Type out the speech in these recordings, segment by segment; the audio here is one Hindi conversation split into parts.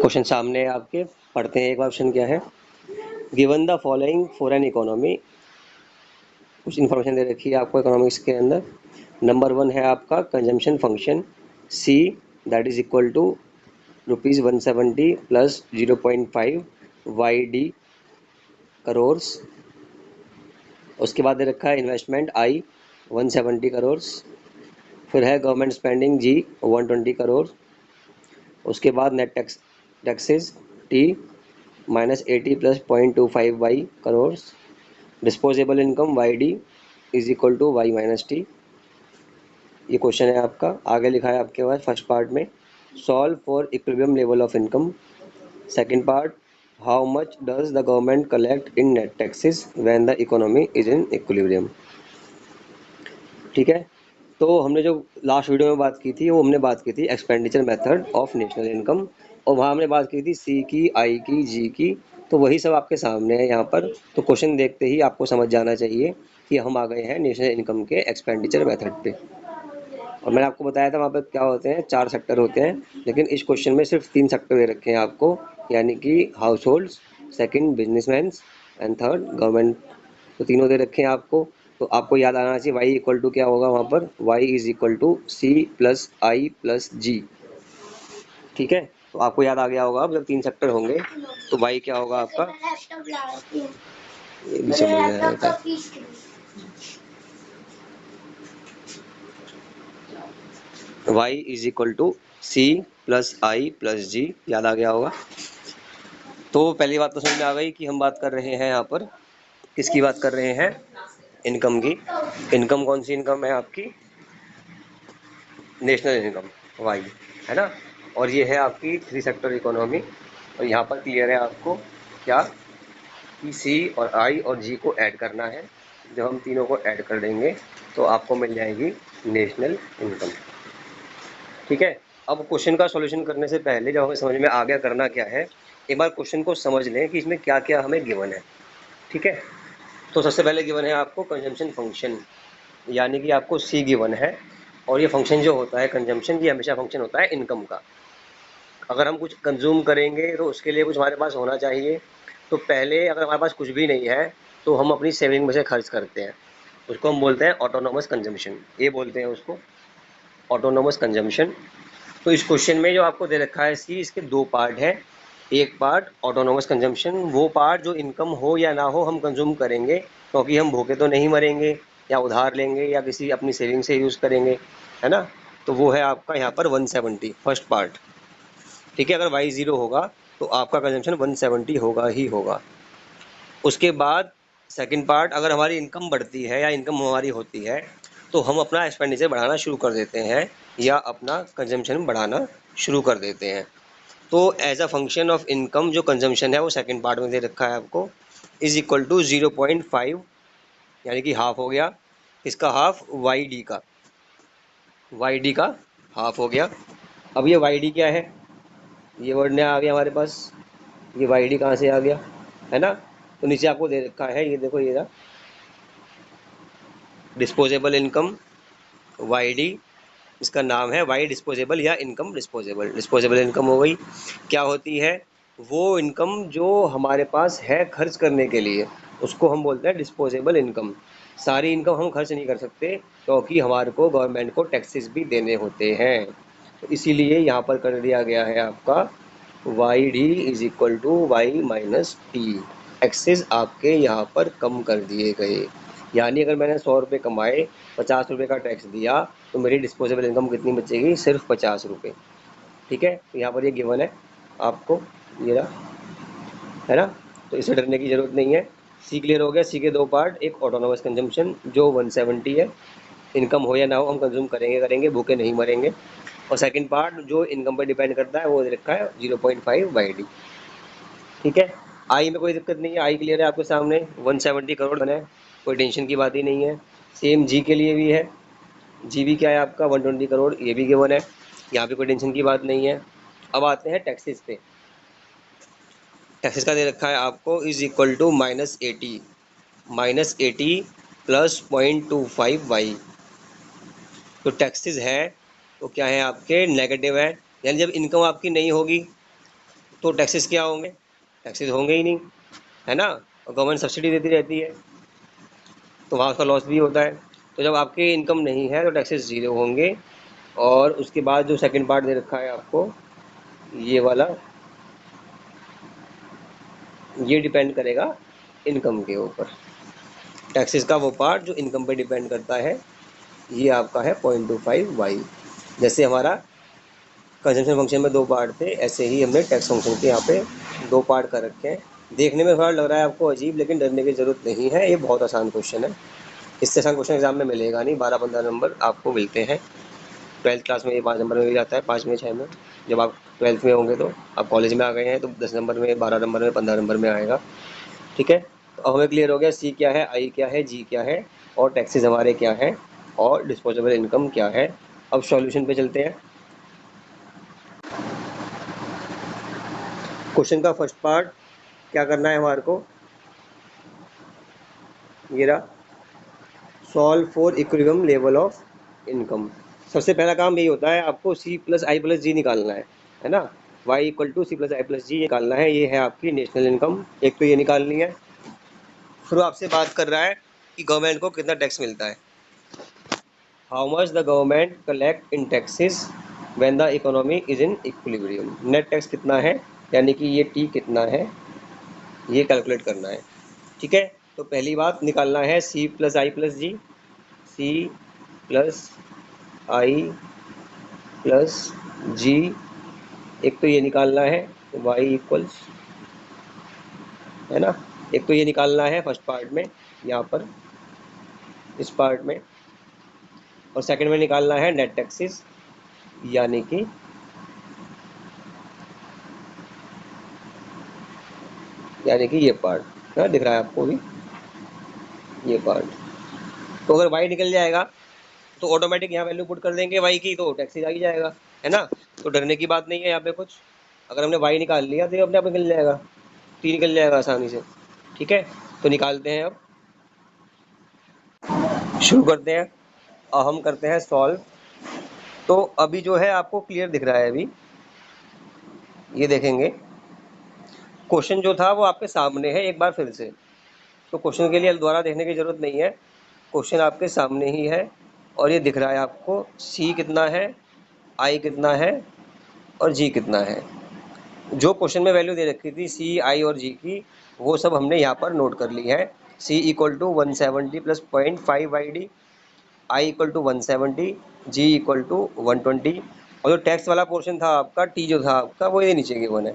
क्वेश्चन सामने है आपके, पढ़ते हैं एक बार। ऑप्शन क्या है? Given the following for an economy. कुछ इन्फॉर्मेशन दे रखी है आपको इकोनॉमिक्स के अंदर। नंबर 1 है आपका consumption function C, that is equal to ₹170 plus 0.5 Y D crores. उसके बाद दे रखा है इन्वेस्टमेंट आई 170 करोड़। फिर है गवर्नमेंट स्पेंडिंग जी 120 करोड़। उसके बाद net taxes T -80 plus 0.25 Y crore. Disposable income Y D is equal to Y minus T. ये क्वेश्चन है आपका। आगे लिखा है आपके पास फर्स्ट पार्ट में solve for equilibrium level of income. Second part how much does the government collect in net taxes when the economy is in equilibrium. ठीक है, तो हमने जो लास्ट वीडियो में बात की थी वो हमने बात की थी expenditure method of national income, और वहाँ हमने बात की थी सी की, आई की, जी की। तो वही सब आपके सामने है यहाँ पर। तो क्वेश्चन देखते ही आपको समझ जाना चाहिए कि हम आ गए हैं नेशनल इनकम के एक्सपेंडिचर मेथड पे। और मैंने आपको बताया था वहाँ पे क्या होते हैं, 4 सेक्टर होते हैं, लेकिन इस क्वेश्चन में सिर्फ 3 सेक्टर दे रखे हैं आपको, यानी कि house holds, second businessman and third government. तो तीनों दे रखे हैं आपको। तो आपको याद आना चाहिए वाई इक्वल टू क्या होगा वहाँ पर, Y is equal to C plus I plus G. ठीक है, तो आपको याद आ गया होगा। अब जब 3 सेक्टर होंगे तो वाई क्या होगा आपका, ये भी समझ में आया था। Y is equal to C plus I plus G, याद आ गया होगा। तो पहली बात तो समझ में आ गई कि हम बात कर रहे हैं यहाँ पर किसकी बात कर रहे हैं, इनकम की। इनकम कौन सी इनकम है आपकी, नेशनल इनकम, वाई, है ना। और ये है आपकी 3 सेक्टर इकोनॉमी। और यहाँ पर क्लियर है आपको क्या, कि सी और आई और जी को ऐड करना है। जब हम तीनों को ऐड कर देंगे तो आपको मिल जाएगी नेशनल इनकम। ठीक है, अब क्वेश्चन का सॉल्यूशन करने से पहले जब हमें समझ में आ गया करना क्या है, एक बार क्वेश्चन को समझ लें कि इसमें क्या क्या हमें गिवन है। ठीक है, तो सबसे पहले गिवन है आपको कंजम्पशन फंक्शन, यानी कि आपको सी गिवन है। और ये फंक्शन जो होता है कंजम्पशन, ये हमेशा फंक्शन होता है इनकम का। अगर हम कुछ कंज्यूम करेंगे तो उसके लिए कुछ हमारे पास होना चाहिए। तो पहले अगर हमारे पास कुछ भी नहीं है तो हम अपनी सेविंग में से खर्च करते हैं, उसको हम बोलते हैं ऑटोनोमस कंजम्पशन, ये बोलते हैं उसको ऑटोनोमस कंजम्पशन। तो इस क्वेश्चन में जो आपको दे रखा है सी, इसके 2 पार्ट है। एक पार्ट ऑटोनोमस कंजम्पशन, वो पार्ट जो इनकम हो या ना हो हम कंज्यूम करेंगे, क्योंकि हम भूखे तो नहीं मरेंगे, या उधार लेंगे या किसी अपनी सेविंग से यूज़ करेंगे, है ना। तो वो है आपका यहाँ पर 170 फर्स्ट पार्ट। ठीक है, अगर वाई 0 होगा तो आपका कंजम्पशन 170 होगा ही होगा। उसके बाद सेकंड पार्ट, अगर हमारी इनकम बढ़ती है या इनकम हमारी होती है तो हम अपना एक्सपेंडिचर बढ़ाना शुरू कर देते हैं या अपना कंजम्पशन बढ़ाना शुरू कर देते हैं। तो as a function of income जो कंजम्पशन है वो सेकंड पार्ट में दे रखा है आपको, इज इक्वल टू 0.5, यानी कि हाफ हो गया। इसका हाफ वाई डी का, वाई डी का हाफ हो गया। अब ये वाई डी क्या है, ये वर्ड नया आ गया हमारे पास। ये वाई डी कहाँ से आ गया, है ना। तो नीचे आपको दे रखा है, ये देखो, ये डिस्पोजेबल इनकम वाई डी, इसका नाम है वाई डिस्पोजेबल या इनकम डिस्पोजेबल। डिस्पोजेबल इनकम हो गई, क्या होती है, वो इनकम जो हमारे पास है खर्च करने के लिए, उसको हम बोलते हैं डिस्पोजेबल इनकम। सारी इनकम हम खर्च नहीं कर सकते क्योंकि हमारे को गवर्नमेंट को टैक्सेस भी देने होते हैं। तो इसीलिए यहाँ पर कर दिया गया है आपका Y D is equal to Y minus T. एक्सेस आपके यहाँ पर कम कर दिए गए, यानी अगर मैंने 100 रुपये कमाए, 50 रुपये का टैक्स दिया, तो मेरी डिस्पोजेबल इनकम कितनी बचेगी, सिर्फ 50 रुपये। ठीक है, तो यहाँ पर ये गिवन है आपको, ये रहा, है ना। तो इसे डरने की ज़रूरत नहीं है। सी क्लियर हो गया। सी के 2 पार्ट, एक ऑटोनोमस कंजम्पशन जो 170 है, इनकम हो या ना हो हम कंज्यूम करेंगे करेंगे, भूखे नहीं मरेंगे। और सेकंड पार्ट जो इनकम पर डिपेंड करता है वो रखा है 0.5 वाई डी। ठीक है, आई में कोई दिक्कत नहीं है, आई क्लियर है आपके सामने, 170 करोड़ बना है, कोई टेंशन की बात ही नहीं है। सेम जी के लिए भी है, जी भी क्या है आपका 120 करोड़, ये भी गिवन है, यहाँ पे कोई टेंशन की बात नहीं है। अब आते हैं टैक्सेस पे। टैक्सेस का दे रखा है आपको is equal to -80, -80 plus 0.25 Y. तो टैक्सेस है तो क्या है आपके नेगेटिव है, यानी जब इनकम आपकी नहीं होगी तो टैक्सेस क्या होंगे? टैक्सेस होंगे ही नहीं, है ना। और गवर्नमेंट सब्सिडी देती रहती है, तो वहाँ उसका लॉस भी होता है। तो जब आपके इनकम नहीं है तो टैक्सेस ज़ीरो होंगे। और उसके बाद जो सेकंड पार्ट दे रखा है आपको, ये वाला, ये डिपेंड करेगा इनकम के ऊपर। टैक्सेस का वो पार्ट जो इनकम पे डिपेंड करता है, ये आपका है 0.25y। जैसे हमारा कंजम्पशन फंक्शन में दो पार्ट थे, ऐसे ही हमने टैक्स फंक्शन के यहाँ पे दो पार्ट कर रखे हैं। देखने में थोड़ा लग रहा है आपको अजीब, लेकिन डरने की ज़रूरत नहीं है, ये बहुत आसान क्वेश्चन है। इससे आसान क्वेश्चन एग्जाम में मिलेगा नहीं। 12-15 नंबर आपको मिलते हैं। 12th क्लास में ये 5 नंबर में भी जाता है, 5 में 6 में। जब आप 12th में होंगे, तो आप कॉलेज में आ गए हैं, तो 10 नंबर में, 12 नंबर में, 15 नंबर में आएगा। ठीक है, तो अब हमें क्लियर हो गया सी क्या है, आई क्या है, जी क्या है, और टैक्सेस हमारे क्या है, और डिस्पोजेबल इनकम क्या है। अब सॉल्यूशन पे चलते हैं। क्वेश्चन का फर्स्ट पार्ट क्या करना है हमारे को, ये रहा, solve for equilibrium level of income. सबसे पहला काम यही होता है, आपको सी प्लस आई प्लस जी निकालना है ना। Y equal to C plus I plus G निकालना है। ये है आपकी नेशनल इनकम, एक तो ये निकालनी है। फिर वो आपसे बात कर रहा है कि गवर्नमेंट को कितना टैक्स मिलता है। How much the government collect in taxes when the economy is in equilibrium. Net tax कितना है, यानी कि ये टी कितना है, ये कैलकुलेट करना है। ठीक है, तो पहली बात निकालना है सी plus I plus ji. C plus I plus जी, एक तो ये निकालना है y इक्वल्स, है ना। एक तो ये निकालना है फर्स्ट पार्ट में, यहाँ पर इस पार्ट में। और सेकंड में निकालना है नेट टैक्सेस, यानी कि ये पार्ट ना दिख रहा है आपको भी, ये पार्ट। तो अगर y निकल जाएगा तो ऑटोमेटिक यहाँ वैल्यू पुट कर देंगे y की, तो टैक्सेस आ ही जाएगा, है ना। तो डरने की बात नहीं है यहाँ पे कुछ। अगर हमने y निकाल लिया तो ये अपने आप निकल जाएगा, t निकल जाएगा आसानी से। ठीक है, तो निकालते हैं। अब शुरू करते हैं। अब हम करते हैं सॉल्व। तो अभी जो है आपको क्लियर दिख रहा है, अभी ये देखेंगे। क्वेश्चन जो था वो आपके सामने है एक बार फिर से, तो क्वेश्चन के लिए दोबारा देखने की ज़रूरत नहीं है। क्वेश्चन आपके सामने ही है, और ये दिख रहा है आपको सी कितना है, आई कितना है, और जी कितना है। जो क्वेश्चन में वैल्यू दे रखी थी सी, आई और जी की, वो सब हमने यहाँ पर नोट कर ली है। C equal to 170 plus 0.5 I equal to 170, G equal to 120। और जो टैक्स वाला पोर्शन था आपका, टी जो था आपका, वो ये नीचे गिवन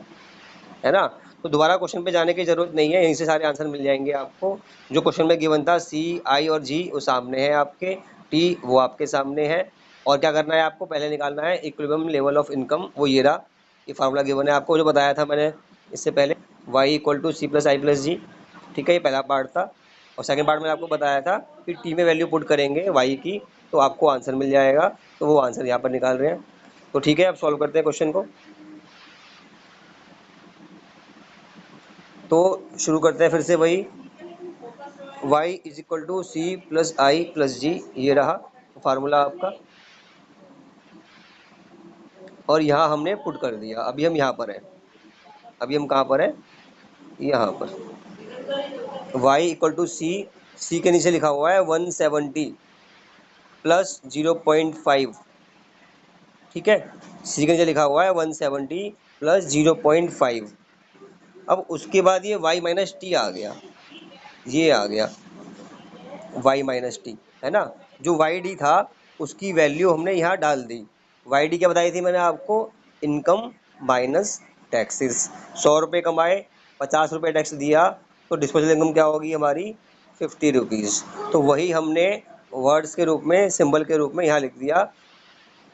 है ना। तो दोबारा क्वेश्चन पे जाने की जरूरत नहीं है, यहीं से सारे आंसर मिल जाएंगे आपको। जो क्वेश्चन में गिवन था सी, आई और जी, वो सामने है आपके, टी वो आपके सामने है। और क्या करना है आपको, पहले निकालना है इक्विलिब्रियम लेवल ऑफ इनकम, वो ये रहा। ये फार्मूला गिवन है आपको, जो बताया था मैंने इससे पहले, Y equal to C plus I plus G. ठीक है, ये पहला पार्ट था। और सेकंड पार्ट में आपको बताया था कि टी में वैल्यू पुट करेंगे वाई की, तो आपको आंसर मिल जाएगा। तो वो आंसर यहाँ पर निकाल रहे हैं। तो ठीक है, अब सॉल्व करते हैं क्वेश्चन को। तो शुरू करते हैं फिर से वही, y is equal to C plus I plus G, ये रहा फार्मूला आपका। और यहाँ हमने पुट कर दिया। अभी हम यहाँ पर हैं, अभी हम कहाँ पर हैं, यहाँ पर। y इक्वल टू सी के नीचे लिखा हुआ है 170 प्लस 0.5। ठीक है, सी के नीचे लिखा हुआ है 170 प्लस 0.5। अब उसके बाद ये y माइनस टी आ गया, ये आ गया y माइनस टी, है ना। जो वाई डी था उसकी वैल्यू हमने यहाँ डाल दी। वाई डी क्या बताई थी मैंने आपको, इनकम माइनस टैक्सेस। 100 रुपये कमाए, 50 रुपये टैक्स दिया, तो डिस्पोजेबल इनकम क्या होगी हमारी, 50 रुपीज़। तो वही हमने वर्ड्स के रूप में, सिंबल के रूप में यहाँ लिख दिया,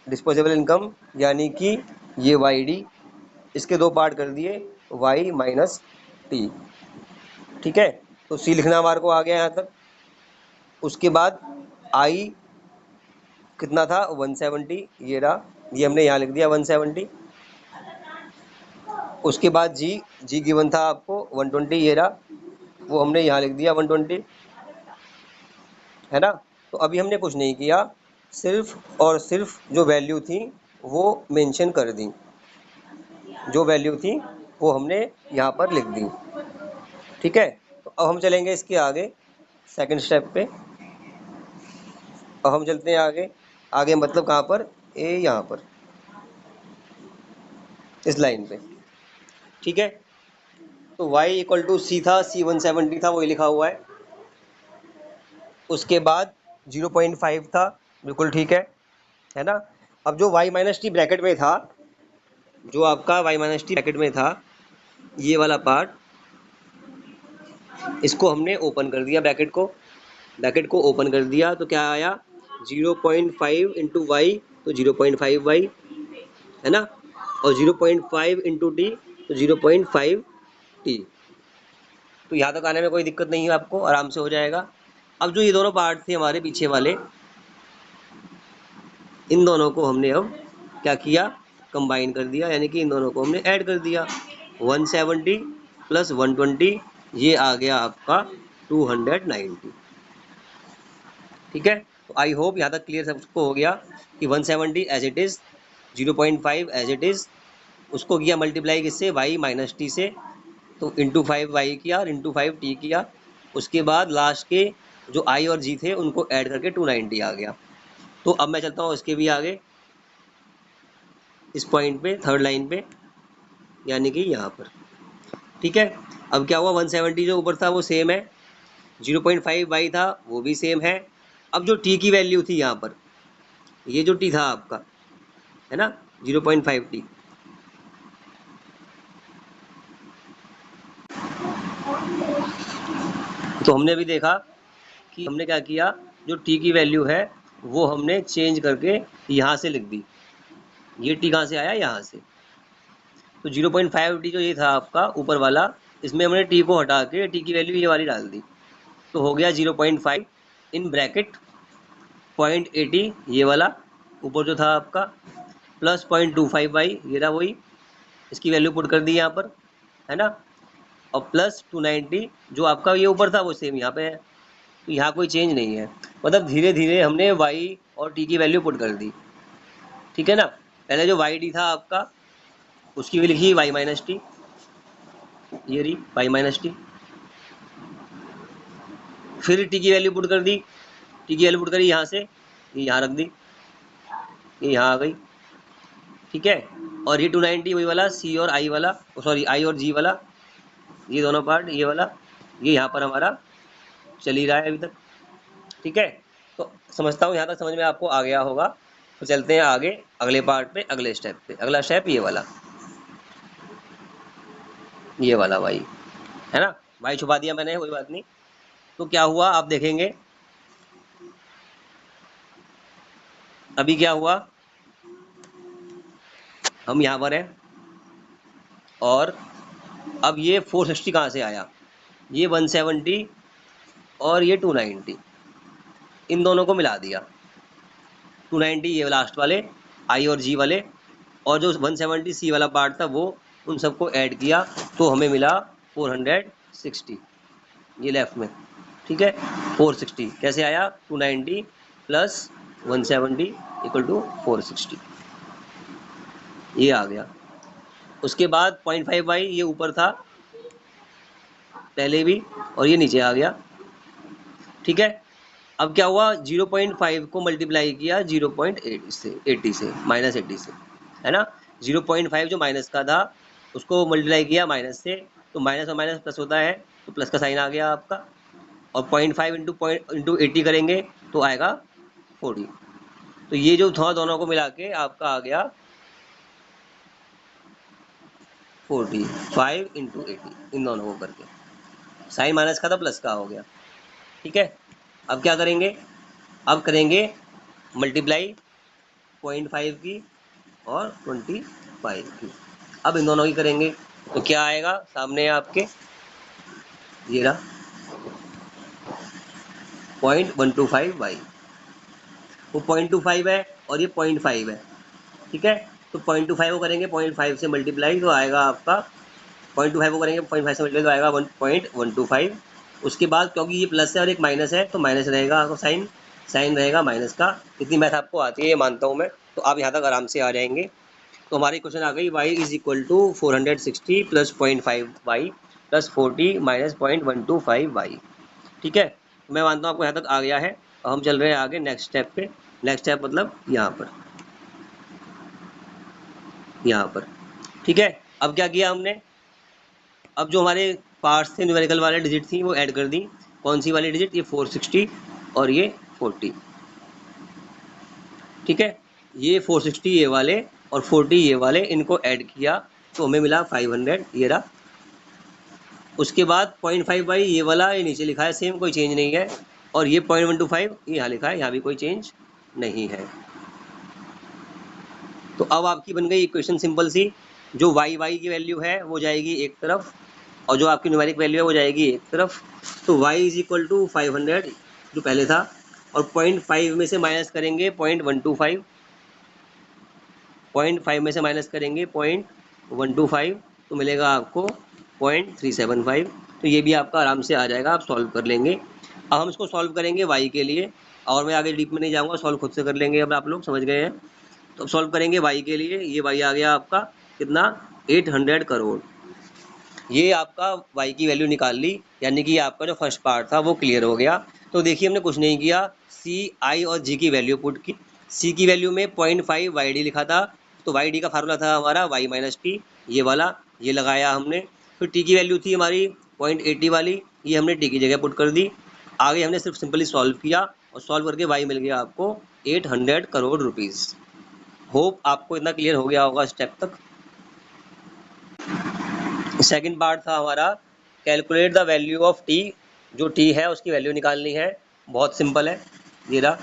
डिस्पोजेबल इनकम, यानी कि ये वाई डी, इसके दो पार्ट कर दिए, वाई माइनस टी। ठीक है, तो सी लिखना हमारे को आ गया यहाँ तक। उसके बाद आई कितना था, 170, ये रहा, ये हमने यहाँ लिख दिया 170। उसके बाद जी गिवन था आपको 120, ये रहा, वो हमने यहाँ लिख दिया 120, है ना। तो अभी हमने कुछ नहीं किया, सिर्फ और सिर्फ जो वैल्यू थी वो मेंशन कर दी, जो वैल्यू थी वो हमने यहाँ पर लिख दी। ठीक है, तो अब हम चलेंगे इसके आगे सेकंड स्टेप पे। अब हम चलते हैं आगे। आगे मतलब कहाँ पर, ए यहाँ पर इस लाइन पे। ठीक है, तो y इक्वल टू सी था, सी 170 था, वही लिखा हुआ है। उसके बाद 0.5 था, बिल्कुल ठीक है ना। अब जो y माइनस टी ब्रैकेट में था, जो आपका y माइनस टी ब्रैकेट में था, ये वाला पार्ट, इसको हमने ओपन कर दिया, ब्रैकेट को ओपन कर दिया, तो क्या आया 0.5 इंटू वाई, तो 0.5 वाई है ना, और 0.5 इंटू टी, तो 0.5 टी। तो यहाँ तक आने में कोई दिक्कत नहीं है, आपको आराम से हो जाएगा। अब जो ये दोनों पार्ट थे हमारे पीछे वाले, इन दोनों को हमने अब क्या किया, कंबाइन कर दिया, यानी कि इन दोनों को हमने ऐड कर दिया। 170 प्लस 120, ये आ गया आपका 290। ठीक है, तो आई होप यहाँ तक क्लियर सबको हो गया कि 170 as it is, 0.5 as it is, उसको किया मल्टीप्लाई किससे, y माइनस टी से, तो इंटू 5 वाई किया और इंटू 5 टी किया। उसके बाद लास्ट के जो i और g थे उनको ऐड करके 290 आ गया। तो अब मैं चलता हूँ इसके भी आगे, इस पॉइंट पे, थर्ड लाइन पे, यानी कि यहाँ पर। ठीक है, अब क्या हुआ, 170 जो ऊपर था वो सेम है, 0.5 वाई था वो भी सेम है। अब जो टी की वैल्यू थी यहाँ पर, ये जो टी था आपका, है ना, 0.5 टी, तो हमने भी देखा कि हमने क्या किया, जो टी की वैल्यू है वो हमने चेंज करके यहाँ से लिख दी। ये टी कहाँ से आया, यहाँ से। तो 0.5 टी जो ये था आपका ऊपर वाला, इसमें हमने टी को हटा के टी की वैल्यू ये वाली डाल दी, तो हो गया 0.5 इन ब्रैकेट 0.80 ये वाला ऊपर जो था आपका, प्लस 0.25 वाई, ये रहा वही, इसकी वैल्यू पुट कर दी यहाँ पर, है ना, और प्लस 290 जो आपका ये ऊपर था वो सेम यहाँ पे है। तो यहाँ कोई चेंज नहीं है, मतलब धीरे धीरे हमने y और t की वैल्यू पुट कर दी। ठीक है ना, पहले जो y d था आपका, उसकी भी लिखी y माइनस टी, ये रही y माइनस टी, फिर t की वैल्यू पुट कर दी, t की वैल्यू पुट करी यहाँ से, ये यहाँ रख दी, ये यहाँ आ गई। ठीक है, और ये 290 वही वाला c और i वाला, सॉरी i और g वाला, ये दोनों पार्ट, ये वाला, ये यहाँ पर हमारा चल ही रहा है अभी तक। ठीक है, तो समझता हूँ यहाँ तक समझ में आपको आ गया होगा। तो चलते हैं आगे अगले पार्ट पे, अगले स्टेप पे। अगला स्टेप ये वाला भाई, है ना, भाई छुपा दिया मैंने, कोई बात नहीं। तो क्या हुआ आप देखेंगे, अभी क्या हुआ, हम यहाँ पर हैं, और अब ये 460 कहाँ से आया, ये 170 और ये 290, इन दोनों को मिला दिया। 290 ये लास्ट वाले आई और जी वाले, और जो 170 सी वाला पार्ट था वो, उन सबको ऐड किया, तो हमें मिला 460, ये लेफ्ट में। ठीक है, 460 कैसे आया, 290 प्लस 170 इक्वल टू 460, ये आ गया। उसके बाद 0.5 वाई ये ऊपर था पहले भी, और ये नीचे आ गया। ठीक है, अब क्या हुआ, 0.5 को मल्टीप्लाई किया 0.80 से, 80 से, माइनस 80 से, है ना। 0.5 जो माइनस का था उसको मल्टीप्लाई किया माइनस से, तो माइनस और माइनस प्लस होता है, तो प्लस का साइन आ गया आपका, और 0.5 इंटू 80 करेंगे तो आएगा 40। तो ये जो था दोनों को मिला के आपका आ गया 45 इंटू 80, इन दोनों को करके, साइन माइनस का था प्लस का हो गया। ठीक है, अब क्या करेंगे, अब करेंगे मल्टीप्लाई 0.5 की और 25 की, अब इन दोनों की करेंगे, तो क्या आएगा सामने आपके, ये रहा 0.125 वाई, वो 0.25 है और ये 0.5 है। ठीक है, तो 0.25 को करेंगे 0.5 से मल्टीप्लाई, तो आएगा आपका 0.25 को करेंगे 0.5 से मल्टीप्लाई, तो आएगा 1.125। उसके बाद क्योंकि ये प्लस है और एक माइनस है, तो माइनस रहेगा, आपको साइन रहेगा माइनस का। इतनी मैथ आपको आती है ये मानता हूँ मैं, तो आप यहाँ तक आराम से आ जाएंगे। तो हमारी क्वेश्चन आ गई y is equal to 460 plus 0.5y plus 40 minus 0.125y। ठीक है, मैं मानता हूँ आपको यहाँ तक आ गया है। अब हम चल रहे हैं आगे नेक्स्ट स्टेप पे। नेक्स्ट स्टेप मतलब यहाँ पर, यहाँ पर। ठीक है, अब क्या किया हमने, अब जो हमारे पार्ट्स थे न्यूमेरिकल वाले डिजिट थी वो ऐड कर दी। कौन सी वाली डिजिट, ये 460 और ये 40। ठीक है, ये 460 ये वाले और 40 ये वाले, इनको ऐड किया तो हमें मिला 500, ये रहा। उसके बाद 0.5 ये वाला, ये नीचे लिखा है सेम, कोई चेंज नहीं है। और ये 0.125 ये यहाँ लिखा है, यहाँ भी कोई चेंज नहीं है। तो अब आपकी बन गई इक्वेशन सिंपल सी। जो y की वैल्यू है वो जाएगी एक तरफ और जो आपकी न्यूमेरिक वैल्यू है वो जाएगी एक तरफ। तो y इज इक्वल टू 500 जो पहले था, और 0.5 में से माइनस करेंगे 0.125, 0.5 में से माइनस करेंगे 0.125 तो मिलेगा आपको 0.375। तो ये भी आपका आराम से आ जाएगा, आप सॉल्व कर लेंगे। अब हम इसको सॉल्व करेंगे y के लिए, और मैं आगे डीप में नहीं जाऊँगा, सॉल्व खुद से कर लेंगे। अब आप लोग समझ गए हैं। तो सॉल्व करेंगे y के लिए, ये y आ गया आपका कितना, 800 करोड़। ये आपका y की वैल्यू निकाल ली, यानी कि आपका जो फर्स्ट पार्ट था वो क्लियर हो गया। तो देखिए हमने कुछ नहीं किया, c, i और g की वैल्यू पुट की। c की वैल्यू में 0.5 yd लिखा था, तो yd का फार्मूला था हमारा y माइनस टी, ये वाला, ये लगाया हमने। फिर t की वैल्यू थी हमारी 0.80 वाली, ये हमने t की जगह पुट कर दी। आगे हमने सिर्फ सिंपली सॉल्व किया और सॉल्व करके y मिल गया आपको 800 करोड़ रुपीज़। होप आपको इतना क्लियर हो गया होगा स्टेप तक। सेकंड पार्ट था हमारा calculate the value of T. जो टी है उसकी वैल्यू निकालनी है, बहुत सिंपल है। ये रहा,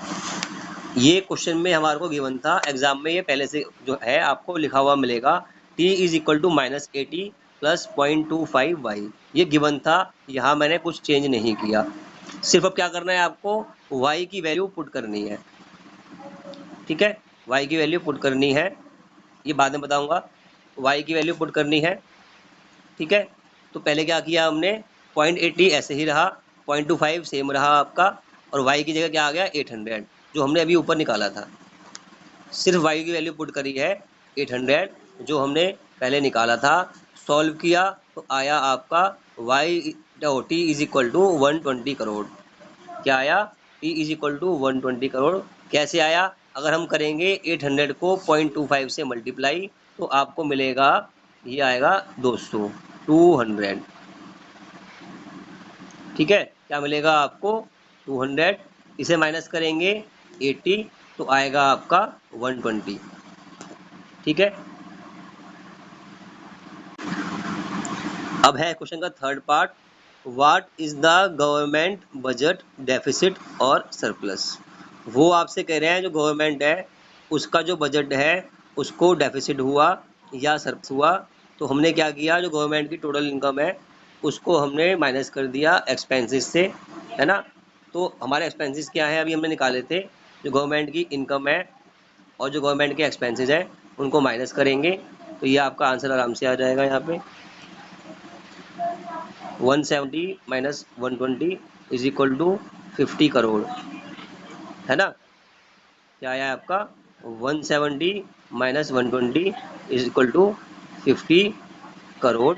ये क्वेश्चन में हमारे को गिवन था एग्जाम में, ये पहले से जो है आपको लिखा हुआ मिलेगा, T is equal to -80 plus 0.25y। ये गिवन था, यहाँ मैंने कुछ चेंज नहीं किया। सिर्फ अब क्या करना है आपको, y की वैल्यू पुट करनी है। ठीक है, y की वैल्यू पुट करनी है, ये बाद में बताऊंगा। y की वैल्यू पुट करनी है। ठीक है, तो पहले क्या किया हमने, 0.80 ऐसे ही रहा, 0.25 सेम रहा आपका, और y की जगह क्या आ गया 800, जो हमने अभी ऊपर निकाला था। सिर्फ y की वैल्यू पुट करी है 800, जो हमने पहले निकाला था। सॉल्व किया तो आया आपका t is equal to 120 crore. क्या आया, t is equal to 120 crore. कैसे आया, अगर हम करेंगे 800 को 0.25 से मल्टीप्लाई तो आपको मिलेगा, ये आएगा 200। ठीक है, क्या मिलेगा आपको 200, इसे माइनस करेंगे 80 तो आएगा आपका 120। ठीक है, अब है क्वेश्चन का third part, what is the government budget deficit और सरप्लस। वो आपसे कह रहे हैं जो गवर्नमेंट है उसका जो बजट है उसको डेफिसिट हुआ या सरप्लस हुआ। तो हमने क्या किया, जो गवर्नमेंट की टोटल इनकम है उसको हमने माइनस कर दिया एक्सपेंसेस से, है ना। तो हमारे एक्सपेंसेस क्या है, अभी हमने निकाले थे, जो गवर्नमेंट की इनकम है और जो गवर्नमेंट के एक्सपेंसेस है उनको माइनस करेंगे तो ये आपका आंसर आराम से आ जाएगा। यहाँ पे 170 minus 120 is equal to 50 crore, है ना। क्या आया है आपका, 170 minus 120 is equal to 50 crore.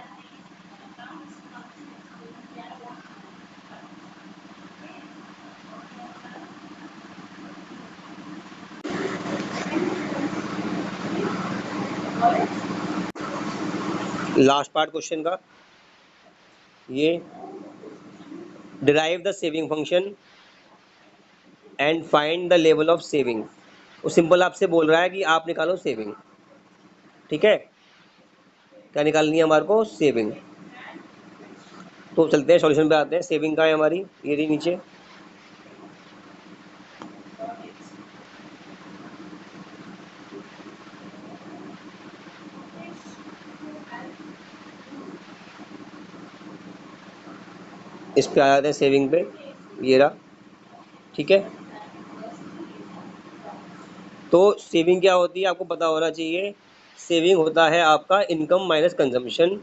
Last part question का, ये derive the saving function and find the level of saving. वो सिंपल आपसे बोल रहा है कि आप निकालो सेविंग। ठीक है, क्या निकालनी है हमारे को, सेविंग। तो चलते हैं सॉल्यूशन पे आते हैं। सेविंग का है हमारी, ये रही नीचे। इस पे आ जाते हैं सेविंग पे, ये रहा। ठीक है, तो सेविंग क्या होती है आपको पता होना चाहिए। सेविंग होता है आपका income minus consumption,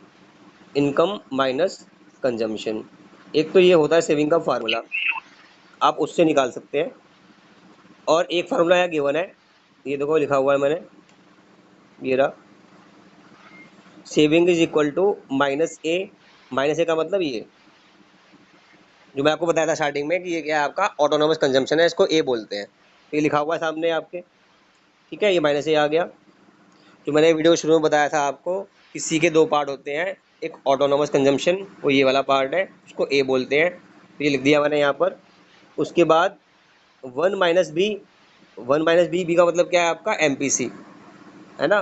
income minus consumption. एक तो ये होता है सेविंग का फार्मूला, आप उससे निकाल सकते हैं। और एक फार्मूला है गिवन है, ये देखो लिखा हुआ है मैंने, ये रहा। Saving is equal to minus A का मतलब ये जो मैं आपको बताया था स्टार्टिंग में कि ये क्या है, आपका ऑटोनोमस कंजम्पशन है, इसको ए बोलते हैं। तो ये लिखा हुआ है सामने आपके, ठीक है, ये माइनस ए आ गया। जो मैंने वीडियो शुरू में बताया था आपको कि सी के दो पार्ट होते हैं, एक ऑटोनोमस कंजम्पशन, वो ये वाला पार्ट है, उसको ए बोलते हैं। तो ये लिख दिया मैंने यहाँ पर। उसके बाद वन माइनस बी, बी का मतलब क्या है आपका एमपीसी, है ना।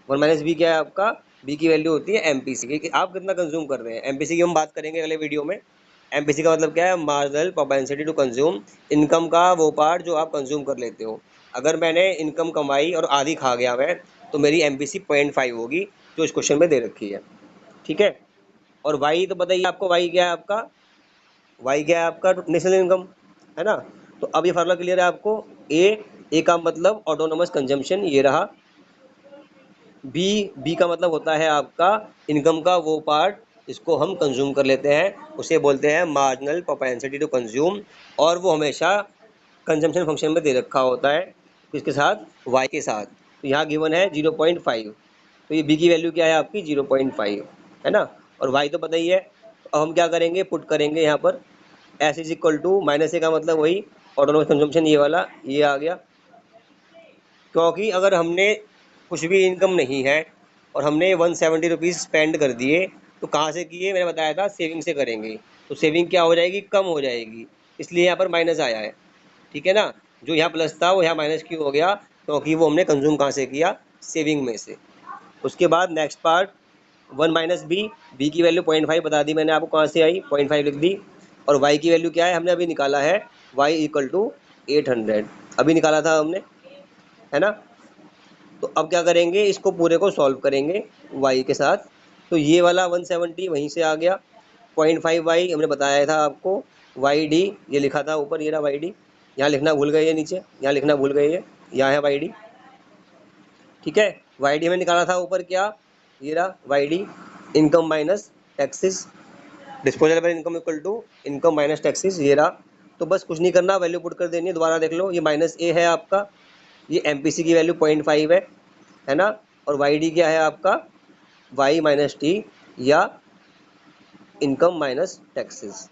वन माइनस बी क्या है आपका, बी की वैल्यू होती है एमपीसी, कि आप कितना कंज्यूम कर रहे हैं। एमपीसी की हम बात करेंगे अगले वीडियो में। एमपीसी का मतलब क्या है, marginal propensity to consume, income का वो पार्ट जो आप कंज्यूम कर लेते हो। अगर मैंने इनकम कमाई और आधी खा गया मैं, तो मेरी एमपीसी 0.5 होगी, जो इस क्वेश्चन में दे रखी है, ठीक है। और वाई तो बताइए आपको, वाई क्या है आपका, वाई क्या है आपका नेशनल इनकम, है ना। तो अब ये फार्मूला क्लियर है आपको। ए का मतलब ऑटोनोमस कंजम्पशन, ये रहा। बी का मतलब होता है आपका इनकम का वो पार्ट इसको हम कंज्यूम कर लेते हैं, उसे बोलते हैं मार्जिनल प्रोपेंसिटी टू कंज्यूम। और वो हमेशा कंजम्पशन फंक्शन में दे रखा होता है, किसके साथ, वाई के साथ। तो यहाँ गिवन है 0.5, तो ये बी की वैल्यू क्या है आपकी 0.5, है ना। और वाई तो पता ही है। तो अब हम क्या करेंगे, पुट करेंगे यहाँ पर S is equal to minus A का मतलब वही ऑटोनोमस कंजम्पशन, ये वाला ये आ गया। क्योंकि अगर हमने कुछ भी इनकम नहीं है और हमने 170 रुपीज़ स्पेंड कर दिए, तो कहाँ से किए, मैंने बताया था सेविंग से करेंगे। तो सेविंग क्या हो जाएगी, कम हो जाएगी, इसलिए यहाँ पर माइनस आया है, ठीक है ना। जो यहाँ प्लस था वो यहाँ माइनस क्यों हो गया, क्योंकि वो हमने कंज्यूम कहाँ से किया, सेविंग में से। उसके बाद next part, one minus B की वैल्यू 0.5 बता दी मैंने आपको, कहाँ से आई, 0.5 लिख दी। और वाई की वैल्यू क्या है, हमने अभी निकाला है, वाई इक्वल टू 800, अभी निकाला था हमने, है ना। तो अब क्या करेंगे, इसको पूरे को सॉल्व करेंगे y के साथ। तो ये वाला 170 वहीं से आ गया, 0.5y हमने बताया था आपको, वाई डी ये लिखा था ऊपर, ये रहा वाई डी। यहाँ लिखना भूल गए, ये नीचे यहाँ लिखना भूल गए, ये यहाँ है वाई डी, ठीक है। वाई डी हमें निकाला था ऊपर क्या, ये रहा Y D, income minus taxes, disposable income equal to income minus taxes, ये रहा। तो बस कुछ नहीं करना, वैल्यू पुट कर देनी है। दोबारा देख लो, ये माइनस ए है आपका, ये एमपीसी की वैल्यू 0.5 है ना। और वाई डी क्या है आपका, वाई माइनस टी, या इनकम माइनस टैक्सेस।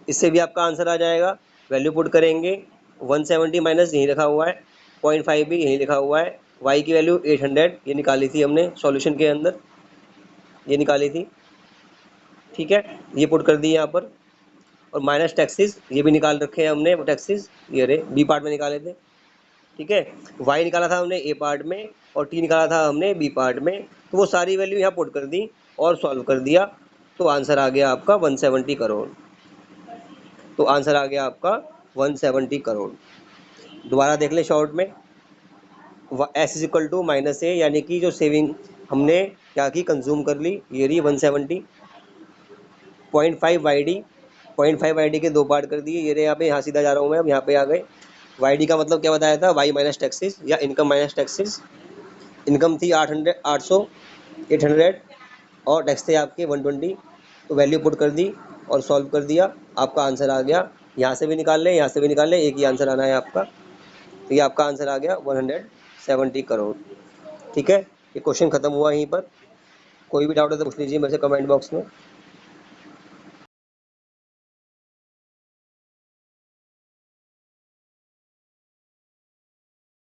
इससे भी आपका आंसर आ जाएगा। वैल्यू पुट करेंगे, 170 माइनस यहीं रखा हुआ है, 0.5 भी यहीं लिखा हुआ है, वाई की वैल्यू 800 ये निकाली थी हमने सॉल्यूशन के अंदर, ये निकाली थी, ठीक है। ये पुट कर दी यहाँ पर। और माइनस टैक्सेस ये भी निकाल रखे हैं हमने, टैक्सेस ये रहे, बी पार्ट में निकाले थे, ठीक है। वाई निकाला था हमने ए पार्ट में, और टी निकाला था हमने बी पार्ट में। तो वो सारी वैल्यू यहाँ पुट कर दी और सॉल्व कर दिया, तो आंसर आ गया आपका 170 करोड़। तो आंसर आ गया आपका 170 करोड़। दोबारा देख ले शॉर्ट में, S is equal to minus A, यानी कि जो सेविंग हमने क्या की, कंज्यूम कर ली, ये रही 170, 0.5 वाई डी, 0.5 वाई डी के दो पार्ट कर दिए, ये रहे यहाँ पे, यहाँ सीधा जा रहा हूँ मैं, अब यहाँ पे आ गए। वाई डी का मतलब क्या बताया था, वाई माइनस टैक्सेस या इनकम माइनस टैक्सेस। इनकम थी 800 और टैक्स थे आपके 120। तो वैल्यू पुट कर दी और सॉल्व कर दिया, आपका आंसर आ गया। यहाँ से भी निकाल लें, यहाँ से भी निकाल लें, एक ही आंसर आना है आपका। तो ये आपका आंसर आ गया 170 करोड़, ठीक है। ये क्वेश्चन खत्म हुआ यहीं पर। कोई भी डाउट है तो पूछ लीजिए मेरे से कमेंट बॉक्स में।